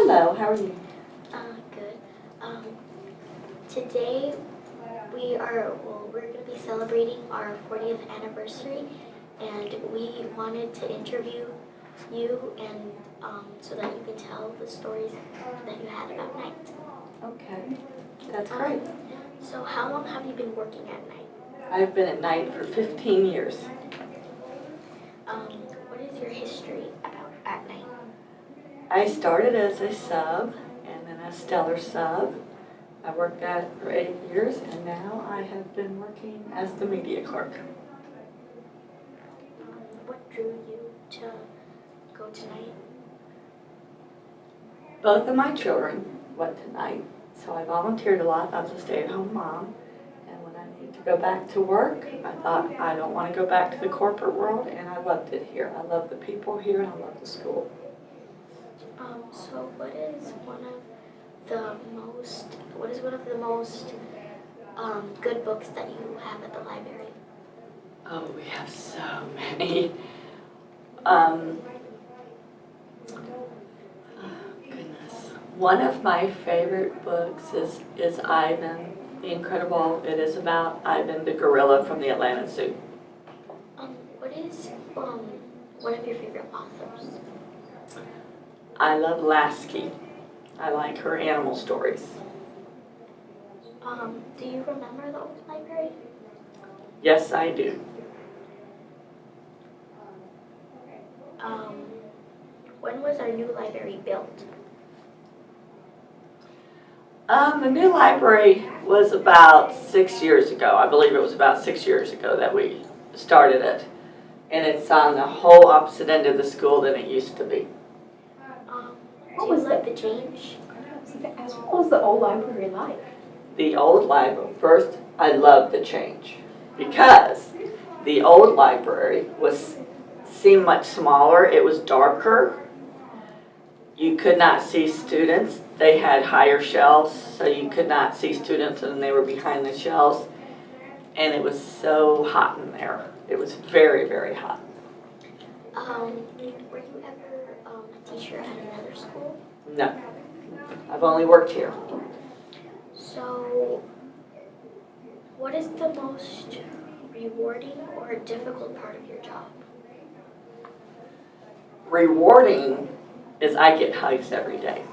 Hello, how are you? Good. Today we're going to be celebrating our 40th anniversary, and we wanted to interview you and so that you can tell the stories that you had about night. Okay, that's great. So how long have you been working at night? I've been at night for 15 years. What is your history about at night? I started as a sub and then a stellar sub. I worked at it for 8 years, and now I have been working as the media clerk. What drew you to go tonight? Both of my children went tonight, so I volunteered a lot. I was a stay-at-home mom, and when I needed to go back to work, I thought I don't want to go back to the corporate world, and I loved it here. I love the people here, and I love the school. So what is one of the most good books that you have at the library? Oh, we have so many. Goodness. One of my favorite books is Ivan the Incredible. It is about Ivan the gorilla from the Atlanta Zoo. What is one of your favorite authors? I love Lasky. I like her animal stories. Do you remember the old library? Yes, I do. When was our new library built? The new library was about 6 years ago. I believe it was about 6 years ago that we started it. And it's on the whole opposite end of the school than it used to be. Do you like the change? What was the old library like? The old library, first, I love the change because the old library seemed much smaller. It was darker. You could not see students. They had higher shelves, so you could not see students, and they were behind the shelves. And it was so hot in there. It was very, very hot. Were you ever a teacher at another school? No, I've only worked here. So, what is the most rewarding or difficult part of your job? Rewarding is I get hugs every day.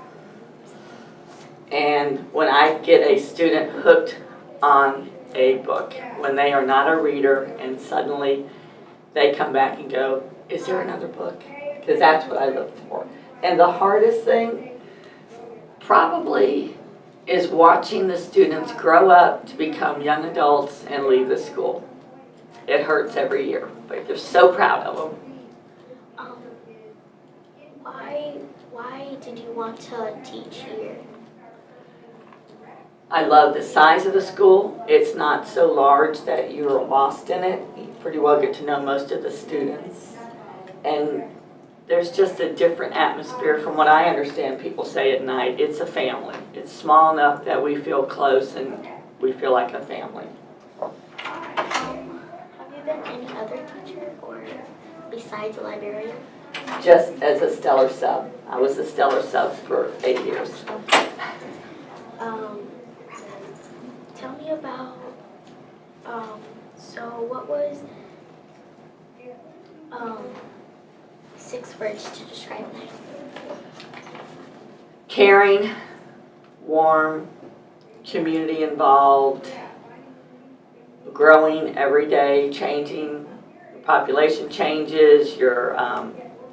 And when I get a student hooked on a book, when they are not a reader and suddenly they come back and go, is there another book? Because that's what I look for. And the hardest thing probably is watching the students grow up to become young adults and leave the school. It hurts every year, but you're so proud of them. Why did you want to teach here? I love the size of the school. It's not so large that you're lost in it. You pretty well get to know most of the students. And there's just a different atmosphere from what I understand people say at night. It's a family. It's small enough that we feel close and we feel like a family. Have you been any other teacher or besides a librarian? Just as a stellar sub. I was a stellar sub for 8 years. Tell me about, so what was 6 words to describe night? Caring, warm, community involved, growing every day, changing. Your population changes, your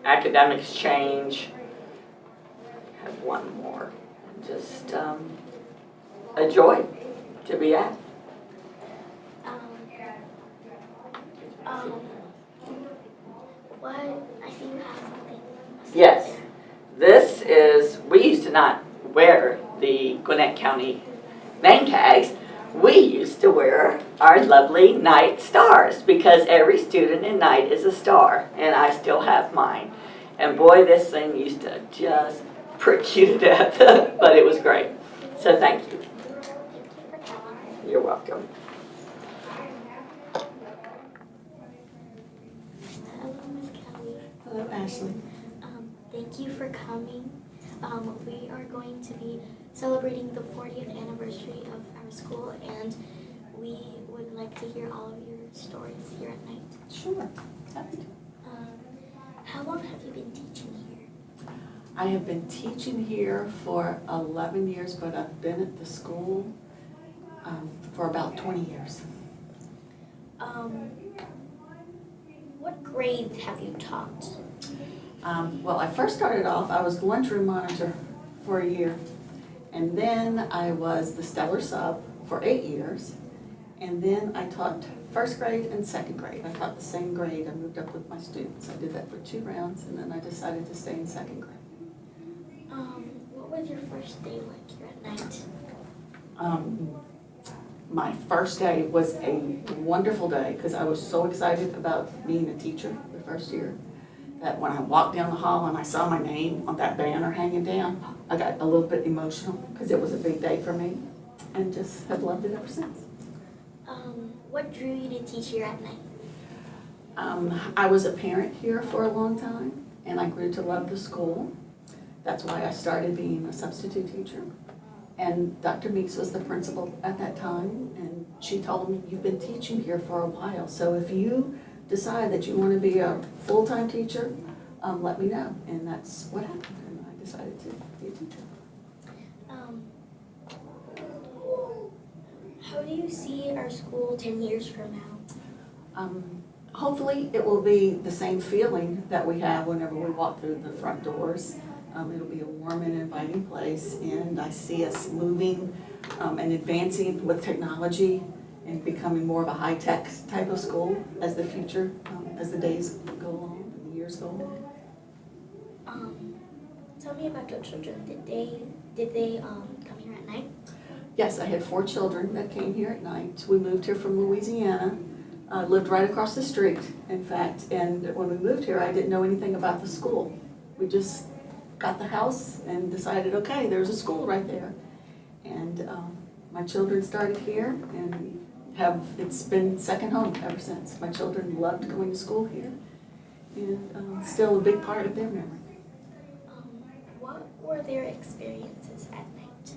academics change. I have one more. Just a joy to be at. What? I see you have something. Yes. This is, we used to not wear the Gwinnett County name tags. We used to wear our lovely night stars because every student in night is a star, and I still have mine. And boy, this thing used to just prick you to death, but it was great. So thank you. You're welcome. Hello, Miss Kelly. Hello, Ashley. Thank you for coming We are going to be celebrating the 40th anniversary of our school, and we would like to hear all of your stories here at night. Sure. Happy to. How long have you been teaching here? I have been teaching here for 11 years, but I've been at the school for about 20 years. What grades have you taught? Well, I first started off, I was the lunchroom monitor for a year, and then I was the stellar sub for 8 years, and then I taught first grade and second grade. I taught the same grade. I moved up with my students. I did that for 2 rounds, and then I decided to stay in second grade. What was your first day like here at night? My first day was a wonderful day because I was so excited about being a teacher the first year that when I walked down the hall and I saw my name on that banner hanging down, I got a little bit emotional because it was a big day for me and just have loved it ever since. What drew you to teach here at night? I was a parent here for a long time and I grew to love the school. That's why I started being a substitute teacher. And Dr. Meeks was the principal at that time, and she told me, you've been teaching here for a while, so if you decide that you want to be a full-time teacher, let me know. And that's what happened, and I decided to be a teacher. How do you see our school 10 years from now? Hopefully, it will be the same feeling that we have whenever we walk through the front doors. It'll be a warm and inviting place, and I see us moving and advancing with technology and becoming more of a high-tech type of school as the future, as the days go along and the years go on. Tell me about your children. Did they come here at night? Yes, I had 4 children that came here at night. We moved here from Louisiana, lived right across the street, in fact, and when we moved here, I didn't know anything about the school. We just got the house and decided, okay, there's a school right there. And my children started here and it's been second home ever since. My children loved going to school here and still a big part of their memory. What were their experiences at night?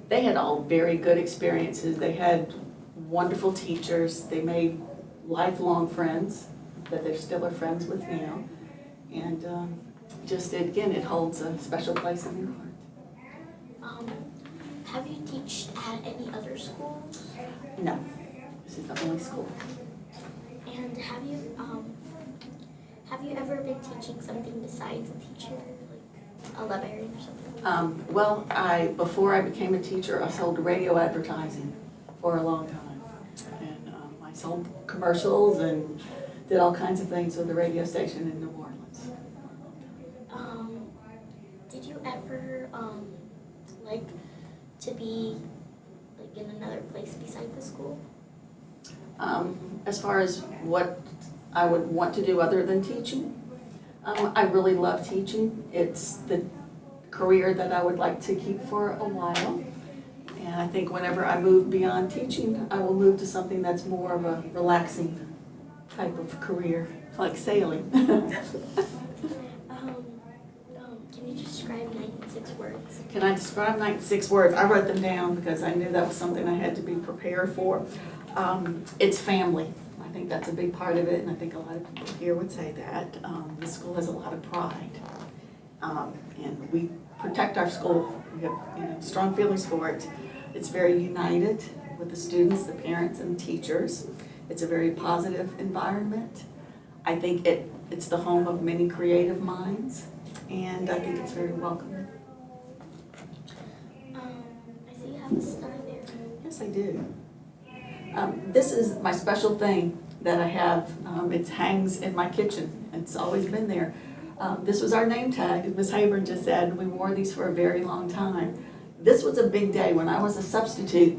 They had all very good experiences. They had wonderful teachers. They made lifelong friends that they still are friends with now. And just again, it holds a special place in their heart. Have you taught at any other schools? No, this is the only school. And have you ever been teaching something besides a teacher, like a librarian or something? Well, before I became a teacher, I sold radio advertising for a long time. And I sold commercials and did all kinds of things with the radio station in New Orleans. Did you ever like to be like in another place beside the school? As far as what I would want to do other than teaching, I really love teaching. It's the career that I would like to keep for a while. And I think whenever I move beyond teaching, I will move to something that's more of a relaxing type of career, like sailing. Can you describe night in 6 words? Can I describe night in 6 words? I wrote them down because I knew that was something I had to be prepared for. It's family. I think that's a big part of it, and I think a lot of people here would say that. The school has a lot of pride, and we protect our school. We have strong feelings for it. It's very united with the students, the parents, and the teachers. It's a very positive environment. I think it's the home of many creative minds, and I think it's very welcoming. I see you have a star there. Yes, I do. This is my special thing that I have. It hangs in my kitchen. It's always been there. This was our name tag, as Ms. Heyburn just said. We wore these for a very long time. This was a big day. When I was a substitute,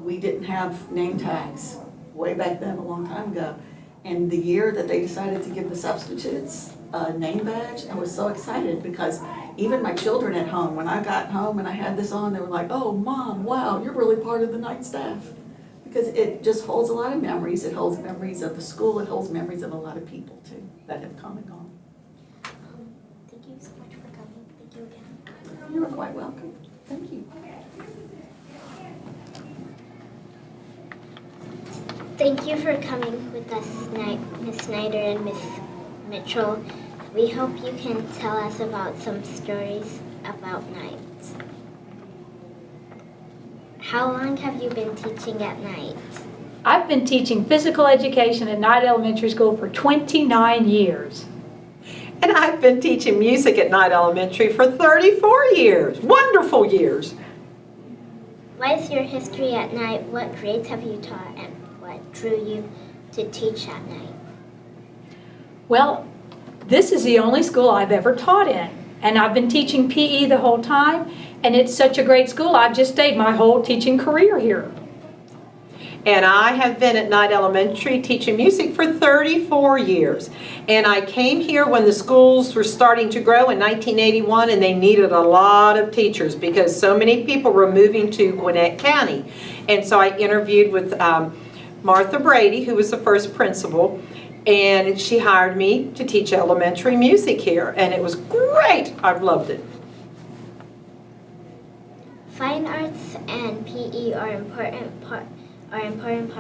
we didn't have name tags way back then, a long time ago. And the year that they decided to give the substitutes a name badge, I was so excited because even my children at home, when I got home and I had this on, they were like, oh, Mom, wow, you're really part of the night staff. Because it just holds a lot of memories. It holds memories of the school. It holds memories of a lot of people, too, that have come and gone. Thank you so much for coming. Thank you again. You are quite welcome. Thank you. Thank you for coming with us tonight, Miss Snyder and Miss Mitchell. We hope you can tell us about some stories about night. How long have you been teaching at night? I've been teaching physical education at Knight Elementary School for 29 years. And I've been teaching music at Knight Elementary for 34 years. Wonderful years. What is your history at night? What grades have you taught and what drew you to teach at night? Well, this is the only school I've ever taught in. And I've been teaching PE the whole time. And it's such a great school. I've just stayed my whole teaching career here. And I have been at Knight Elementary teaching music for 34 years. And I came here when the schools were starting to grow in 1981, and they needed a lot of teachers because so many people were moving to Gwinnett County. And so I interviewed with Martha Brady, who was the first principal, and she hired me to teach elementary music here. And it was great. I've loved it. Fine arts and PE are an important part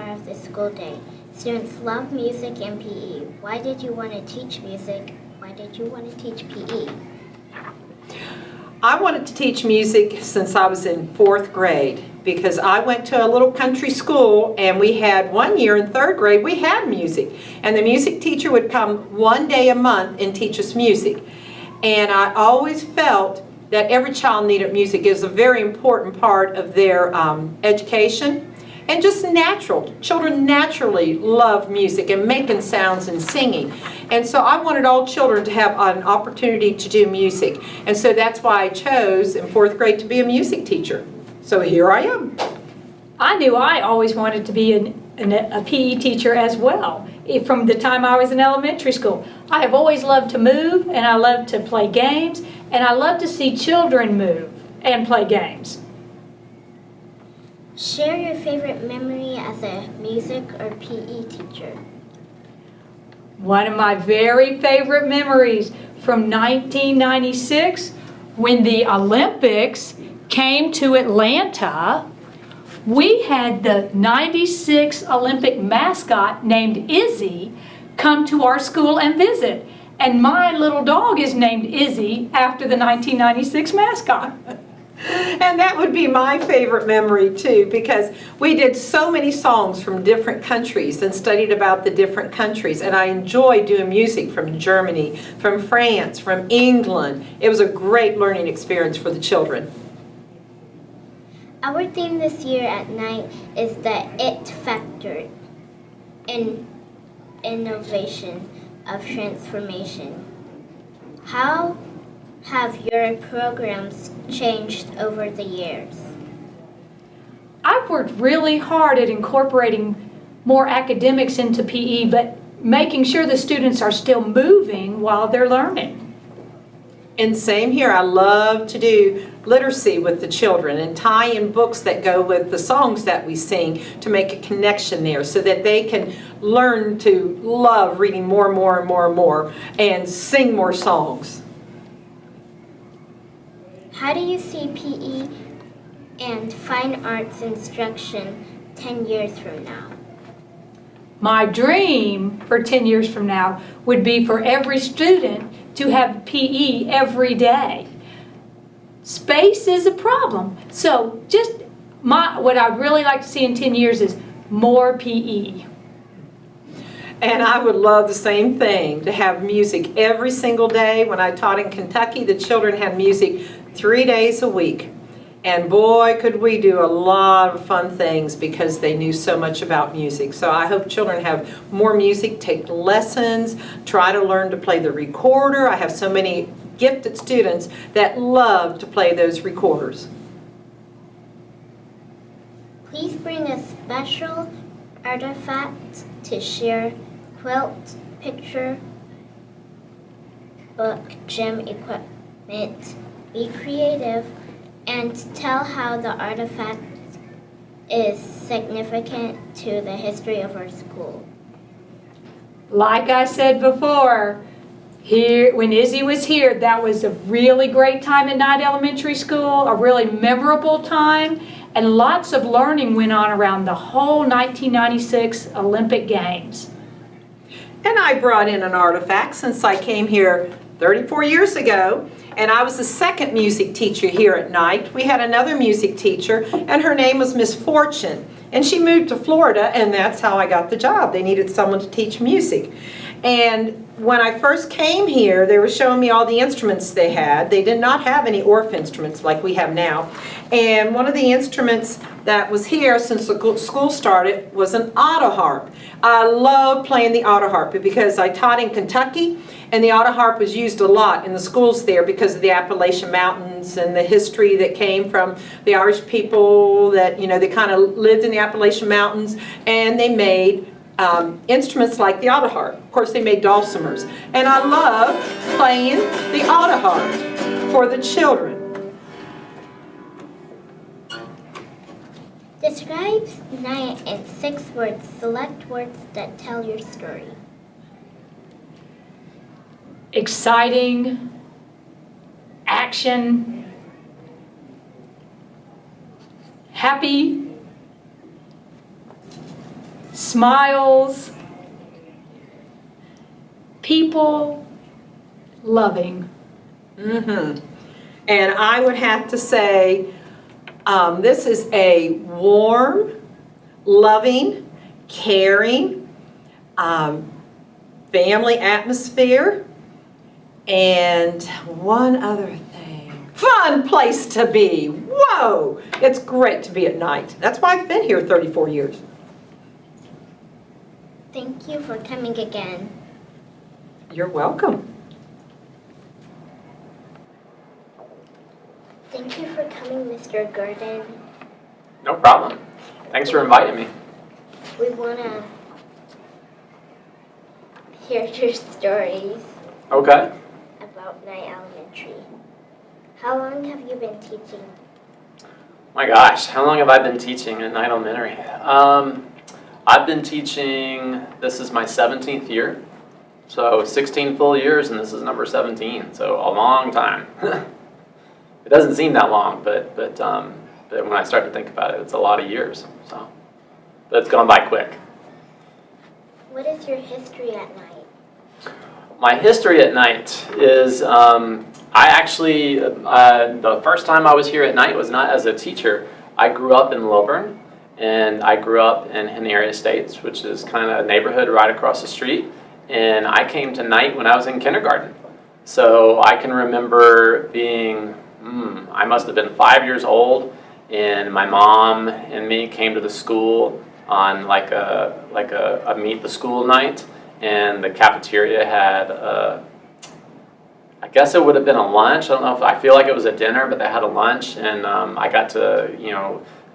of the school day. Students love music and PE. Why did you want to teach music? Why did you want to teach PE? I wanted to teach music since I was in 4th grade because I went to a little country school, and we had one year in 3rd grade we had music, and the music teacher would come one day a month and teach us music. And I always felt that every child needed music. It was a very important part of their education. And just natural. Children naturally love music and making sounds and singing. And so I wanted all children to have an opportunity to do music. And so that's why I chose in 4th grade to be a music teacher. So here I am. I knew I always wanted to be a PE teacher as well. From the time I was in elementary school. I have always loved to move, and I love to play games, and I love to see children move and play games. Share your favorite memory as a music or PE teacher. One of my very favorite memories from 1996, when the Olympics came to Atlanta, we had the 96 Olympic mascot named Izzy come to our school and visit. And my little dog is named Izzy after the 1996 mascot. And that would be my favorite memory too, because we did so many songs from different countries and studied about the different countries. And I enjoyed doing music from Germany, from France, from England. It was a great learning experience for the children. Our theme this year at night is the IT factor in innovation of transformation. How have your programs changed over the years? I've worked really hard at incorporating more academics into PE, but making sure the students are still moving while they're learning. And same here, I love to do literacy with the children and tie in books that go with the songs that we sing to make a connection there so that they can learn to love reading more and more and more and more and sing more songs. How do you see PE and fine arts instruction 10 years from now? My dream for 10 years from now would be for every student to have PE every day. Space is a problem. So just what I'd really like to see in 10 years is more PE. And I would love the same thing, to have music every single day. When I taught in Kentucky, the children had music 3 days a week. And boy, could we do a lot of fun things because they knew so much about music. So I hope children have more music, take lessons, try to learn to play the recorder. I have so many gifted students that love to play those recorders. Please bring a special artifact to share: quilt, picture, book, gym equipment. Be creative and tell how the artifact is significant to the history of our school. Like I said before, Here, when Izzy was here, that was a really great time at Knight Elementary School, a really memorable time, and lots of learning went on around the whole 1996 Olympic Games. And I brought in an artifact since I came here 34 years ago, and I was the second music teacher here at Knight. We had another music teacher, and her name was Miss Fortune, and she moved to Florida, and that's how I got the job. They needed someone to teach music. And when I first came here, they were showing me all the instruments they had. They did not have any Orff instruments like we have now. And one of the instruments that was here since the school started was an auto harp. I love playing the auto harp because I taught in Kentucky, and the auto harp was used a lot in the schools there because of the Appalachian Mountains and the history that came from the Irish people that, they kind of lived in the Appalachian Mountains, and they made instruments like the auto harp. Of course, they made dulcimers. And I love playing the auto harp for the children. Describe Knight in 6 words. Select words that tell your story. Exciting, action, happy, smiles, people, loving. And I would have to say, this is a warm, loving, caring, family atmosphere, and one other thing, fun place to be. Whoa! It's great to be at Knight. That's why I've been here 34 years. Thank you for coming again. You're welcome. Thank you for coming, Mr. Gordon. No problem. Thanks for inviting me. We want to hear your stories Okay. about Knight Elementary. How long have you been teaching? My gosh, how long have I been teaching at Knight Elementary? I've been teaching, this is my 17th year. So 16 full years, and this is number 17, so a long time. It doesn't seem that long, but when I start to think about it, it's a lot of years. So, but it's gone by quick. What is your history at Knight? My history at Knight is, I actually, the first time I was here at Knight was not as a teacher. I grew up in Heyburn, and I grew up in Henry Estates, which is kind of a neighborhood right across the street. And I came to Knight when I was in kindergarten. So I can remember being, I must have been 5 years old, and my mom and me came to the school on like a meet the school night, and the cafeteria had I guess it would have been a lunch. I don't know if I feel like it was a dinner, but they had a lunch, and I got to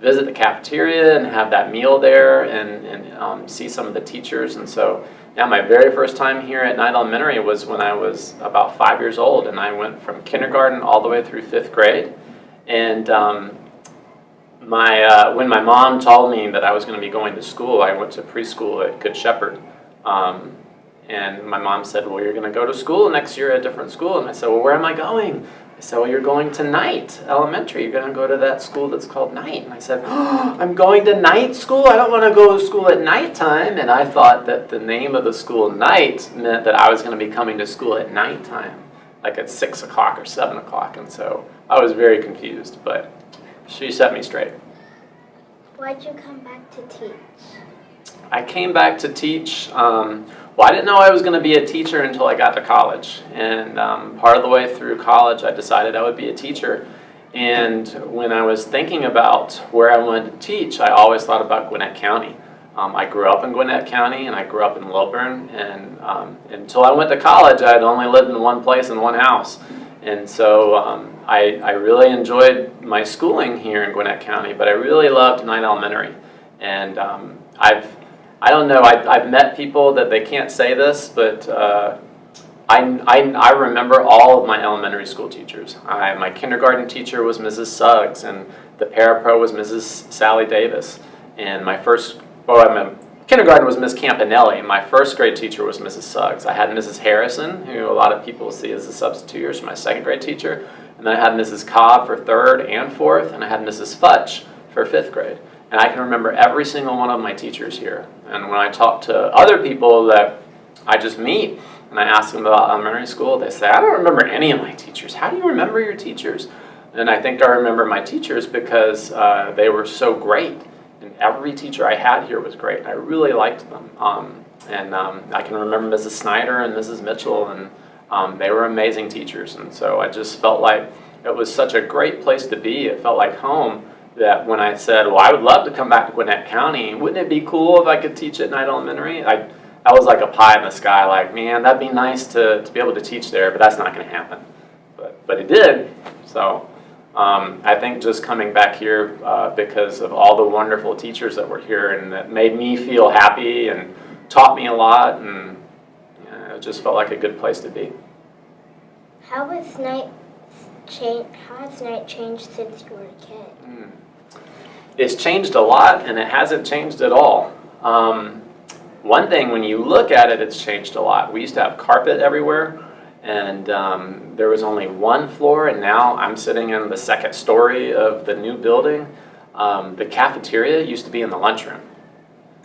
visit the cafeteria and have that meal there and see some of the teachers. And so yeah, my very first time here at Knight Elementary was when I was about 5 years old, and I went from kindergarten all the way through 5th grade. And when my mom told me that I was going to be going to school, I went to preschool at Good Shepherd. And my mom said, well, you're going to go to school next year at a different school. And I said, well, where am I going? I said, well, you're going to Knight Elementary. You're going to go to that school that's called Knight. And I said, oh, I'm going to Knight school? I don't want to go to school at nighttime. And I thought that the name of the school, Knight, meant that I was going to be coming to school at nighttime, like at 6 o'clock or 7 o'clock. And so I was very confused, but she set me straight. Why'd you come back to teach? I came back to teach. Well, I didn't know I was going to be a teacher until I got to college. And part of the way through college, I decided I would be a teacher. And when I was thinking about where I wanted to teach, I always thought about Gwinnett County. I grew up in Gwinnett County, and I grew up in Heyburn. And until I went to college, I had only lived in one place in one house. And so I really enjoyed my schooling here in Gwinnett County, but I really loved Knight Elementary. And I don't know, I've met people that they can't say this, but I remember all of my elementary school teachers. My kindergarten teacher was Mrs. Suggs, and the parapro was Mrs. Sally Davis. And my kindergarten was Miss Campanelli. My first grade teacher was Mrs. Suggs. I had Mrs. Harrison, who a lot of people see as a substitute here, so my second grade teacher. And then I had Mrs. Cobb for third and fourth, and I had Mrs. Futch for fifth grade. And I can remember every single one of my teachers here. And when I talk to other people that I just meet, and I ask them about elementary school, they say, I don't remember any of my teachers. How do you remember your teachers? And I think I remember my teachers because they were so great. And every teacher I had here was great. I really liked them. I can remember Mrs. Snyder and Mrs. Mitchell, and they were amazing teachers. And so I just felt like it was such a great place to be. It felt like home, that when I said, well, I would love to come back to Gwinnett County, wouldn't it be cool if I could teach at Night Elementary? I was like a pie in the sky, like, man, that'd be nice to be able to teach there, but that's not going to happen. But it did. So I think just coming back here because of all the wonderful teachers that were here and that made me feel happy and taught me a lot, and it just felt like a good place to be. How has night changed since you were a kid? It's changed a lot, and it hasn't changed at all. One thing, when you look at it, it's changed a lot. We used to have carpet everywhere, and there was only one floor, and now I'm sitting in the second story of the new building. The cafeteria used to be in the lunchroom.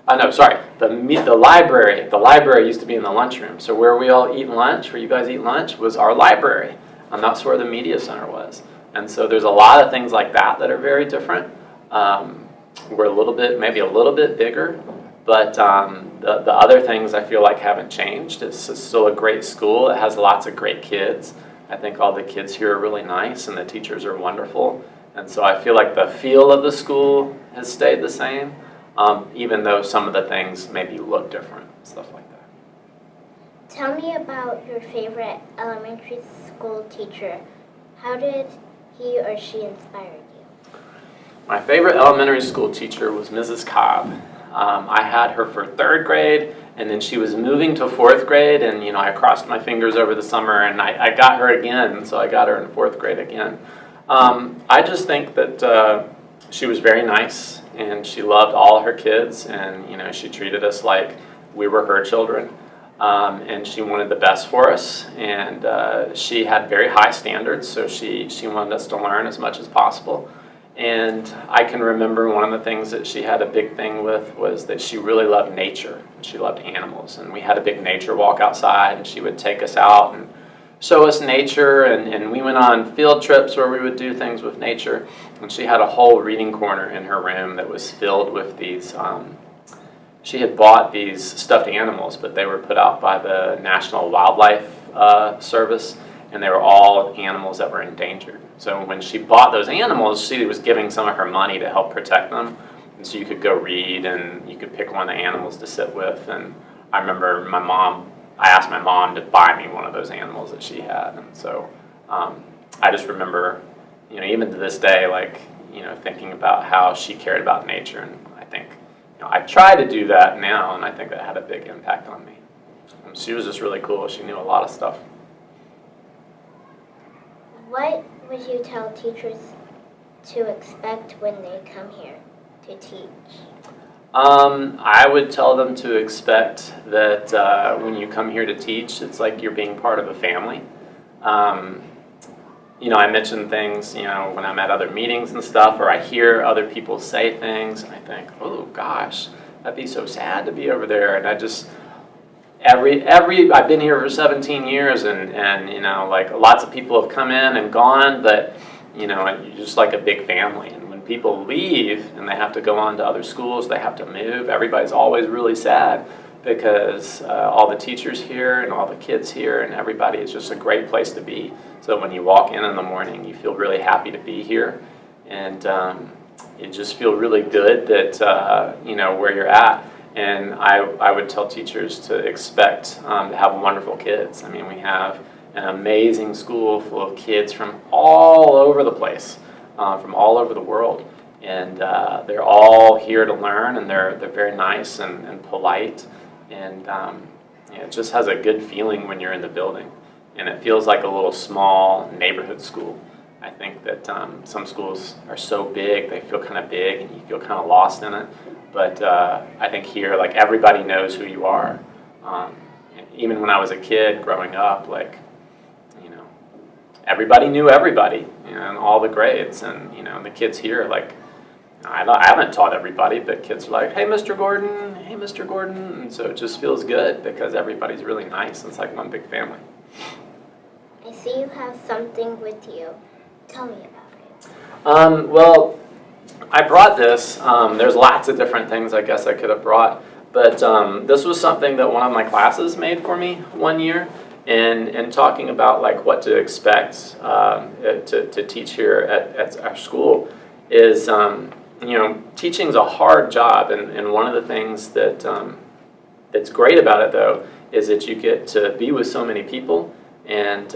No, sorry, the library. The library used to be in the lunchroom. So where we all eat lunch, where you guys eat lunch, was our library, and that's where the media center was. And so there's a lot of things like that that are very different. We're maybe a little bit bigger, but the other things I feel like haven't changed. It's still a great school. It has lots of great kids. I think all the kids here are really nice, and the teachers are wonderful. And so I feel like the feel of the school has stayed the same, even though some of the things maybe look different, stuff like that. Tell me about your favorite elementary school teacher. How did he or she inspire you? My favorite elementary school teacher was Mrs. Cobb. I had her for third grade, and then she was moving to fourth grade, and I crossed my fingers over the summer, and I got her again, so I got her in fourth grade again. I just think that she was very nice, and she loved all her kids, and she treated us like we were her children, and she wanted the best for us, and she had very high standards, so she wanted us to learn as much as possible. And I can remember one of the things that she had a big thing with was that she really loved nature. She loved animals, and we had a big nature walk outside, and she would take us out and show us nature, and we went on field trips where we would do things with nature. And she had a whole reading corner in her room that was filled with these, she had bought these stuffed animals, but they were put out by the National Wildlife Service, and they were all animals that were endangered. So when she bought those animals, she was giving some of her money to help protect them. And so you could go read, and you could pick one of the animals to sit with. And I remember I asked my mom to buy me one of those animals that she had. And so I just remember, even to this day, thinking about how she cared about nature. And I think, I try to do that now, and I think that had a big impact on me. And she was just really cool. She knew a lot of stuff. What would you tell teachers to expect when they come here to teach? I would tell them to expect that when you come here to teach, it's like you're being part of a family. I mention things, when I'm at other meetings and stuff, or I hear other people say things, and I think, oh gosh, that'd be so sad to be over there. And I just, I've been here for 17 years, and lots of people have come in and gone, but you're just like a big family. And when people leave and they have to go on to other schools, they have to move, everybody's always really sad, because all the teachers here and all the kids here and everybody, is just a great place to be. So when you walk in the morning, you feel really happy to be here, and you just feel really good that where you're at. And I would tell teachers to expect to have wonderful kids. I mean, we have an amazing school full of kids from all over the place, from all over the world. And they're all here to learn, and they're very nice and polite. And it just has a good feeling when you're in the building. And it feels like a little small neighborhood school. I think that some schools are so big, they feel kind of big, and you feel kind of lost in it. But I think here, like, everybody knows who you are. Even when I was a kid growing up, like, you know, everybody knew everybody, you know, in all the grades. And, you know, the kids here, like, I haven't taught everybody, but kids are like, hey, Mr. Gordon, hey, Mr. Gordon. And so it just feels good because everybody's really nice. It's like one big family. I see you have something with you. Tell me about it. Well, I brought this. There's lots of different things I guess I could have brought. But this was something that one of my classes made for me one year. And talking about like what to expect to teach here at our school is, you know, teaching's a hard job. And one of the things that that's great about it, though, is that you get to be with so many people and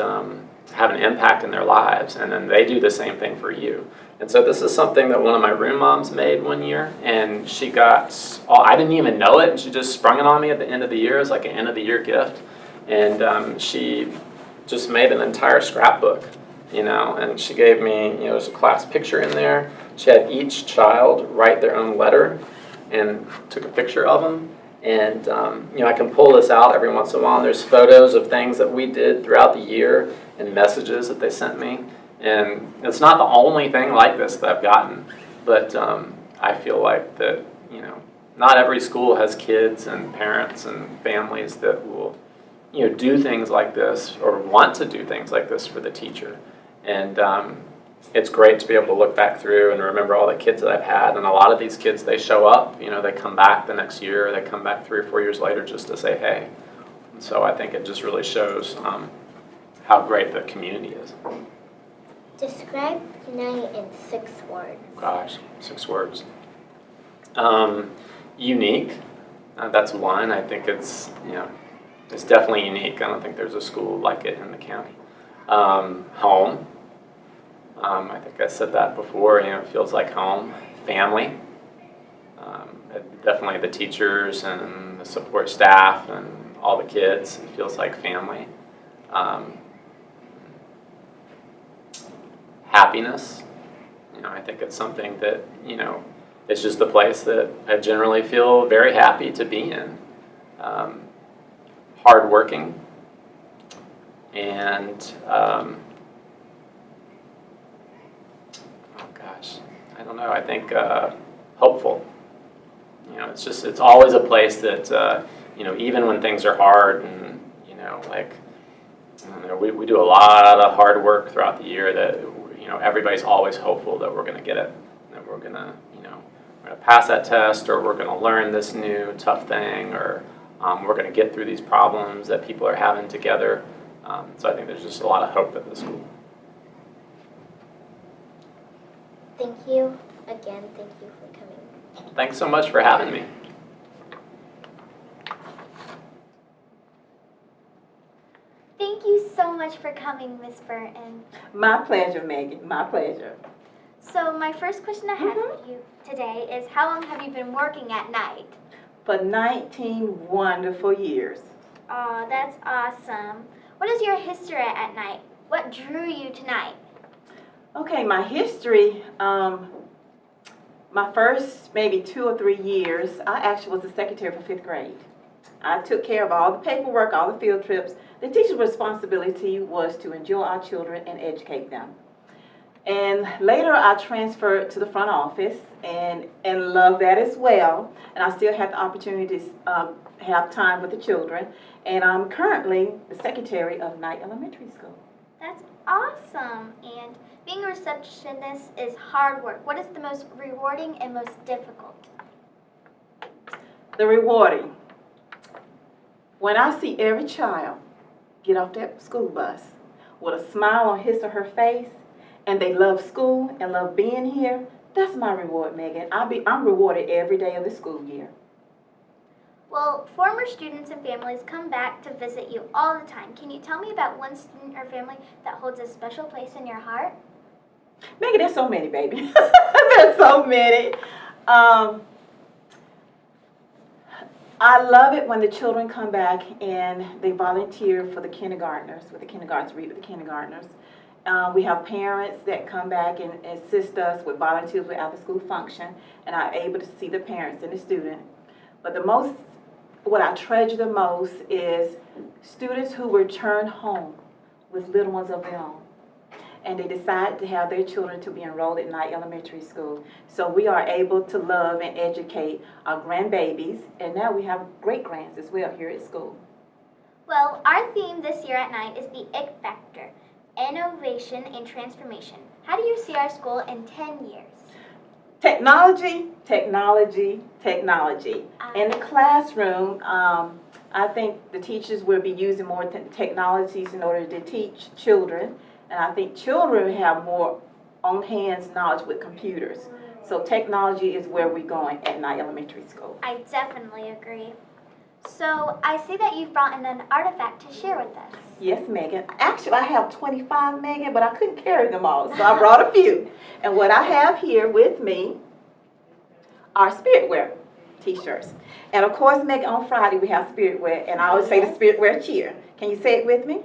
have an impact in their lives, and then they do the same thing for you. And so this is something that one of my room moms made one year, and she got, I didn't even know it, and she just sprung it on me at the end of the year as like an end of the year gift. And she just made an entire scrapbook, you know, and she gave me, you know, there's a class picture in there. She had each child write their own letter and took a picture of them. And, you know, I can pull this out every once in a while. And there's photos of things that we did throughout the year and messages that they sent me. And it's not the only thing like this that I've gotten. But I feel like that, you know, not every school has kids and parents and families that will, you know, do things like this or want to do things like this for the teacher. And it's great to be able to look back through and remember all the kids that I've had. And a lot of these kids, they show up, you know, they come back the next year, or they come back 3 or 4 years later just to say hey. And so I think it just really shows how great the community is. Describe night in 6 words. Gosh, 6 words. Unique, that's one. I think it's, you know, it's definitely unique. I don't think there's a school like it in the county. Home. I think I said that before, you know, it feels like home. Family. Definitely the teachers and the support staff and all the kids. It feels like family. Happiness. You know, I think it's something that, you know, it's just the place that I generally feel very happy to be in. Hardworking. And I don't know, I think hopeful. You know, it's always a place that, you know, even when things are hard and, you know, like, I don't know, we do a lot of hard work throughout the year that, you know, everybody's always hopeful that we're going to get it, that we're going to, you know, we're going to pass that test, or we're going to learn this new tough thing, or we're going to get through these problems that people are having together. So I think there's just a lot of hope at the school. Thank you again. Thank you for coming. Thanks so much for having me. Thank you so much for coming, Miss Burton. My pleasure, Megan. My pleasure. So my first question I have for you today is, how long have you been working at night? For 19 wonderful years. Oh, that's awesome. What is your history at night? What drew you to night? Okay, my history, my first maybe 2 or 3 years, I actually was the secretary for 5th grade. I took care of all the paperwork, all the field trips. The teacher's responsibility was to enjoy our children and educate them. And later I transferred to the front office and loved that as well. And I still had the opportunity to have time with the children. And I'm currently the secretary of Knight Elementary School. That's awesome. And being a receptionist is hard work. What is the most rewarding and most difficult? The rewarding. When I see every child get off that school bus with a smile on his or her face, and they love school and love being here, that's my reward, Megan. I'm rewarded every day of the school year. Well, former students and families come back to visit you all the time. Can you tell me about one student or family that holds a special place in your heart? Megan, there's so many, baby. There's so many. I love it when the children come back and they volunteer for the kindergartners, with the kindergartners, read with the kindergartners. We have parents that come back and assist us with volunteers with after school function and are able to see the parents and the student. But what I treasure the most is students who return home with little ones of their own. And they decide to have their children to be enrolled at Knight Elementary School. So we are able to love and educate our grandbabies, and now we have great-grands as well here at school. Well, our theme this year at Knight is the It Factor, innovation and transformation. How do you see our school in 10 years? Technology, technology, technology. In the classroom, I think the teachers will be using more technologies in order to teach children. And I think children have more on-hands knowledge with computers. So technology is where we're going at Knight Elementary School. I definitely agree. So I see that you've brought in an artifact to share with us. Yes, Megan. Actually, I have 25, Megan, but I couldn't carry them all, so I brought a few. And what I have here with me are spirit wear t-shirts. And of course, Megan, on Friday we have spirit wear, and I always say the spirit wear cheer. Can you say it with me?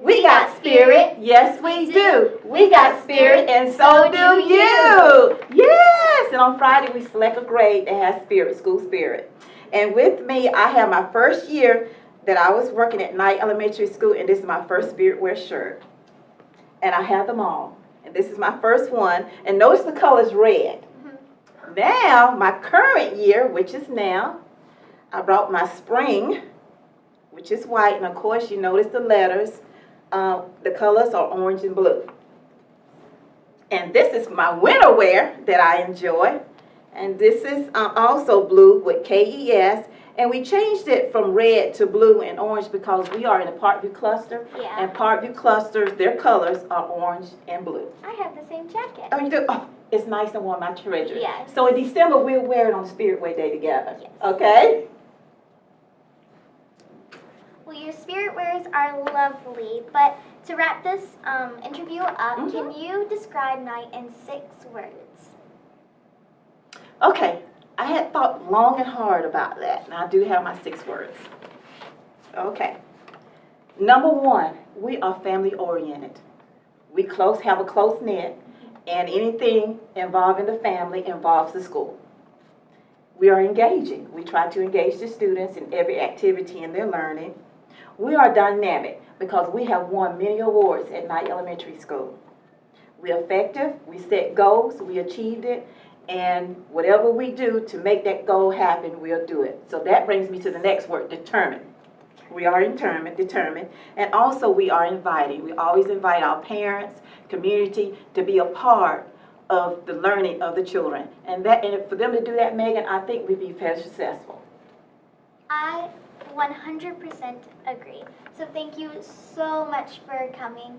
We got spirit, yes we do. We got spirit, and so do you. Yes, and on Friday we select a grade that has spirit, school spirit. And with me, I have my first year that I was working at Knight Elementary School, and this is my first spirit wear shirt. And I have them all. And this is my first one, and notice the color is red. Now, my current year, which is now, I brought my spring, which is white, and of course you notice the letters. The colors are orange and blue. And this is my winter wear that I enjoy. And this is also blue with KES. And we changed it from red to blue and orange because we are in a Parkview cluster. Yeah. And Parkview clusters, their colors are orange and blue. I have the same jacket. Oh, you do? Oh, it's nice and warm, I treasure it. Yes. So in December, we'll wear it on Spirit Way Day together. Yes. Okay? Well, your spirit wears are lovely, but to wrap this interview up, can you describe Knight in 6 words? Okay, I had thought long and hard about that, and I do have my 6 words. Okay. Number 1, we are family oriented. We have a close knit, and anything involving the family involves the school. We are engaging. We try to engage the students in every activity in their learning. We are dynamic because we have won many awards at Knight Elementary School. We're effective, we set goals, we achieved it, and whatever we do to make that goal happen, we'll do it. So that brings me to the next word, determined. We are determined, and also we are inviting. We always invite our parents, community to be a part of the learning of the children. And for them to do that, Megan, I think we'd be very successful. I 100% agree. So thank you so much for coming.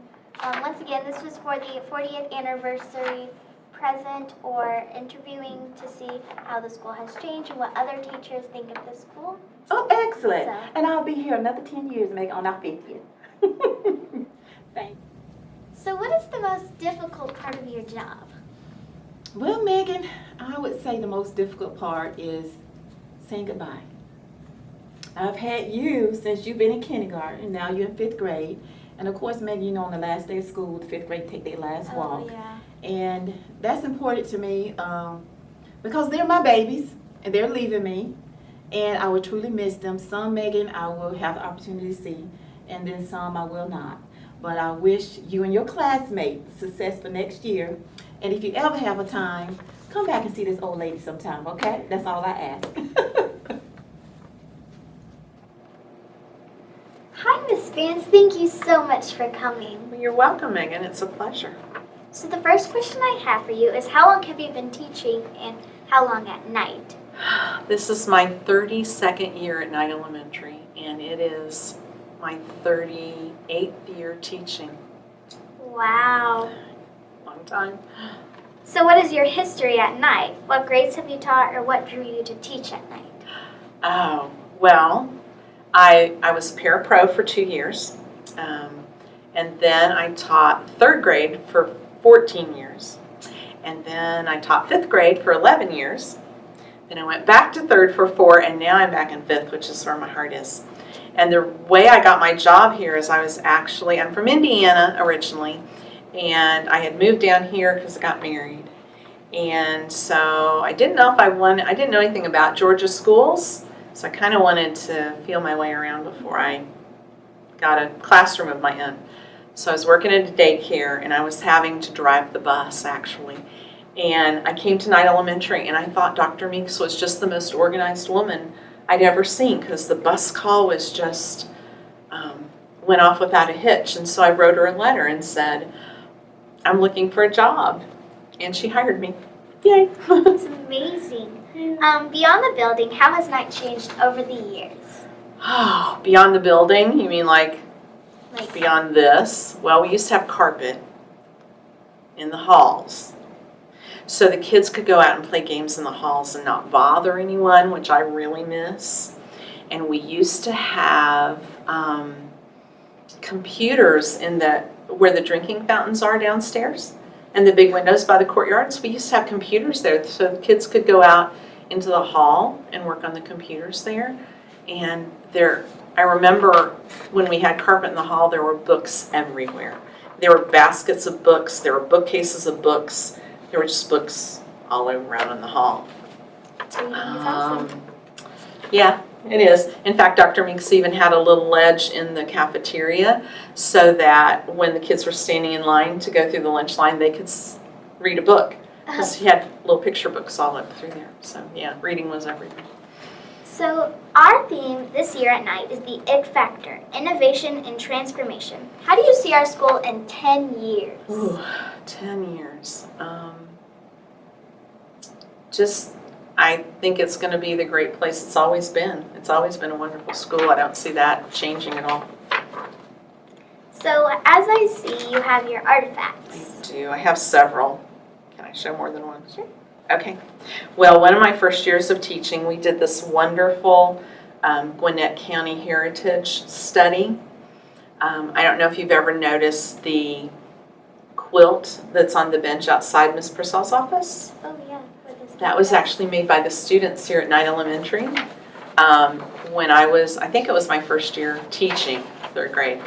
Once again, this was for the 40th anniversary present or interviewing to see how the school has changed and what other teachers think of the school. Oh, excellent. So. And I'll be here another 10 years, Megan, on our 50th. Thank you. So what is the most difficult part of your job? Well, Megan, I would say the most difficult part is saying goodbye. I've had you since you've been in kindergarten, now you're in 5th grade. And of course, Megan, you know on the last day of school, the 5th grade take their last walk. Yeah. And that's important to me because they're my babies and they're leaving me. And I will truly miss them. Some, Megan, I will have the opportunity to see, and then some I will not. But I wish you and your classmates success for next year. And if you ever have a time, come back and see this old lady sometime, okay? That's all I ask. Hi, Miss Vance. Thank you so much for coming. Well, you're welcome, Megan. It's a pleasure. So the first question I have for you is how long have you been teaching and how long at Knight? This is my 32nd year at Knight Elementary, and it is my 38th year teaching. Wow. Long time. So what is your history at Knight? What grades have you taught or what drew you to teach at Knight? Oh, well, I was parapro for 2 years, and then I taught 3rd grade for 14 years, and then I taught 5th grade for 11 years. Then I went back to 3rd for 4, and now I'm back in 5th, which is where my heart is. And the way I got my job here is I'm from Indiana originally, and I had moved down here because I got married. And so I didn't know I didn't know anything about Georgia schools, so I kind of wanted to feel my way around before I got a classroom of my own. So I was working at a daycare, and I was having to drive the bus, actually. And I came to Knight Elementary, and I thought Dr. Meeks was just the most organized woman I'd ever seen, because the bus call was just, went off without a hitch. And so I wrote her a letter and said, I'm looking for a job. And she hired me. Yay. It's amazing. Beyond the building, how has Knight changed over the years? Oh, beyond the building? You mean like beyond this? Well, we used to have carpet in the halls. So the kids could go out and play games in the halls and not bother anyone, which I really miss. And we used to have computers where the drinking fountains are downstairs, and the big windows by the courtyards. We used to have computers there, so the kids could go out into the hall and work on the computers there. And I remember when we had carpet in the hall, there were books everywhere. There were baskets of books, there were bookcases of books, there were just books all around in the hall. Awesome. Yeah, it is. In fact, Dr. Meeks even had a little ledge in the cafeteria so that when the kids were standing in line to go through the lunch line, they could read a book. Because he had little picture books all up through there. So yeah, reading was everything. So our theme this year at Knight is the It Factor, Innovation and Transformation. How do you see our school in 10 years? Ooh, 10 years. I think it's going to be the great place it's always been. It's always been a wonderful school. I don't see that changing at all. So as I see, you have your artifacts. I do. I have several. Can I show more than one? Sure. Okay. Well, one of my first years of teaching, we did this wonderful Gwinnett County Heritage study. I don't know if you've ever noticed the quilt that's on the bench outside Miss Purcell's office. Oh, yeah. That was actually made by the students here at Knight Elementary. When I think it was my first year teaching, 3rd grade.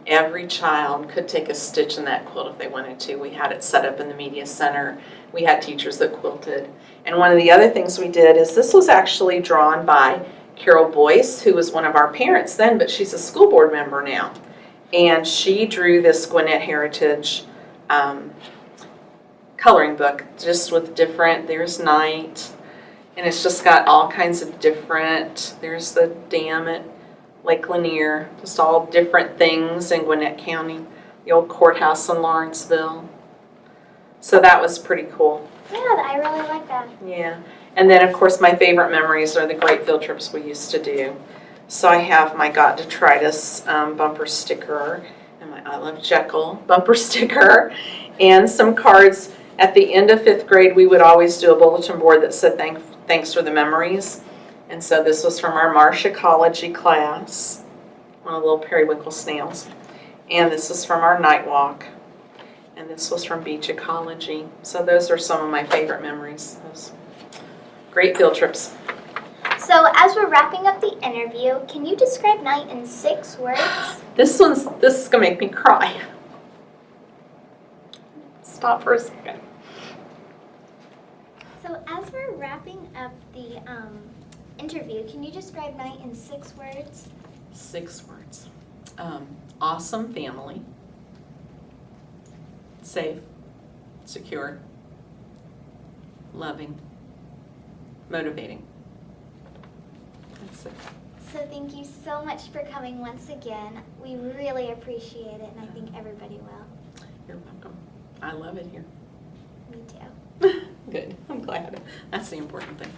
Every child could take a stitch in that quilt if they wanted to. We had it set up in the media center. We had teachers that quilted. And one of the other things we did is this was actually drawn by Carol Boyce, who was one of our parents then, but she's a school board member now. And she drew this Gwinnett Heritage coloring book, just with there's Knight, and it's just got all kinds of different, there's the dam at Lake Lanier, just all different things in Gwinnett County, the old courthouse in Lawrenceville. So that was pretty cool. Yeah, I really like that. Yeah, and then of course my favorite memories are the great field trips we used to do. So I have my Got Detritus bumper sticker, and my I Love Jekyll bumper sticker, and some cards. At the end of 5th grade, we would always do a bulletin board that said thanks for the memories. And so this was from our Marsh Ecology class, one of the little periwinkle snails. And this is from our night walk. And this was from beach ecology. So those are some of my favorite memories. Those great field trips. So as we're wrapping up the interview, can you describe Knight in 6 words? This is gonna make me cry. Stop for a second. So as we're wrapping up the interview, can you describe Knight in 6 words? 6 words. Awesome family. Safe. Secure. Loving. Motivating. That's it. So thank you so much for coming once again. We really appreciate it, and I think everybody will. You're welcome. I love it here. Me too. Good. I'm glad. That's the important thing.